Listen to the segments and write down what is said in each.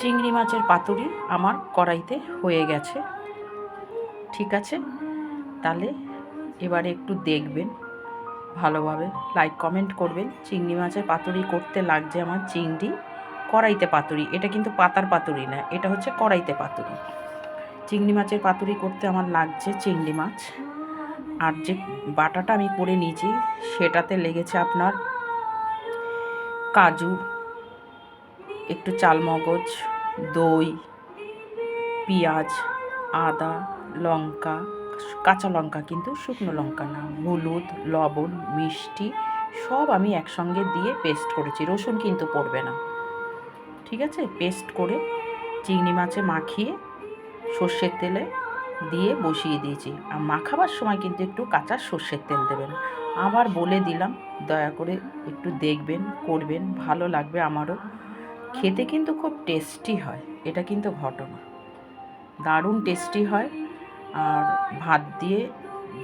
চিংড়ি মাছের পাতুরি আমার কড়াইতে হয়ে গেছে। ঠিক আছে, তাহলে এবারে একটু দেখবেন ভালোভাবে, লাইক কমেন্ট করবেন। চিংড়ি মাছের পাতুরি করতে লাগছে আমার চিংড়ি কড়াইতে পাতুরি। এটা কিন্তু পাতার পাতুরি না, এটা হচ্ছে কড়াইতে পাতুরি। চিংড়ি মাছের পাতুরি করতে আমার লাগছে চিংড়ি মাছ, আর যে বাটাটা আমি করে নিয়েছি সেটাতে লেগেছে আপনার কাজু, একটু চালমগজ, দই, পেঁয়াজ, আদা, লঙ্কা, কাঁচা লঙ্কা কিন্তু শুকনো লঙ্কা না, হলুদ, লবণ, মিষ্টি সব আমি একসঙ্গে দিয়ে পেস্ট করেছি। রসুন কিন্তু পড়বে না। ঠিক আছে, পেস্ট করে চিংড়ি মাছে মাখিয়ে সর্ষের তেলে দিয়ে বসিয়ে দিয়েছি। আর মাখাবার সময় কিন্তু একটু কাঁচা সর্ষের তেল দেবেন। আবার বলে দিলাম, দয়া করে একটু দেখবেন, করবেন, ভালো লাগবে আমারও। খেতে কিন্তু খুব টেস্টি হয়, এটা কিন্তু ঘটনা, দারুণ টেস্টি হয়। আর ভাত দিয়ে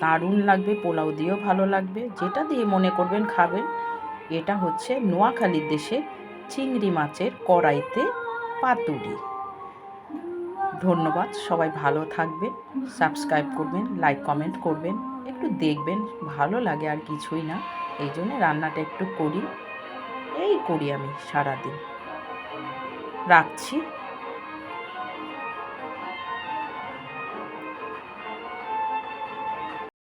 দারুণ লাগবে, পোলাও দিয়েও ভালো লাগবে, যেটা দিয়ে মনে করবেন খাবেন। এটা হচ্ছে নোয়াখালীর দেশের চিংড়ি মাছের কড়াইতে পাতুরি। ধন্যবাদ, সবাই ভালো থাকবেন, সাবস্ক্রাইব করবেন, লাইক কমেন্ট করবেন, একটু দেখবেন, ভালো লাগে আর কিছুই না। এই জন্য রান্নাটা একটু করি, এই করি আমি সারাদিন। রাখছি।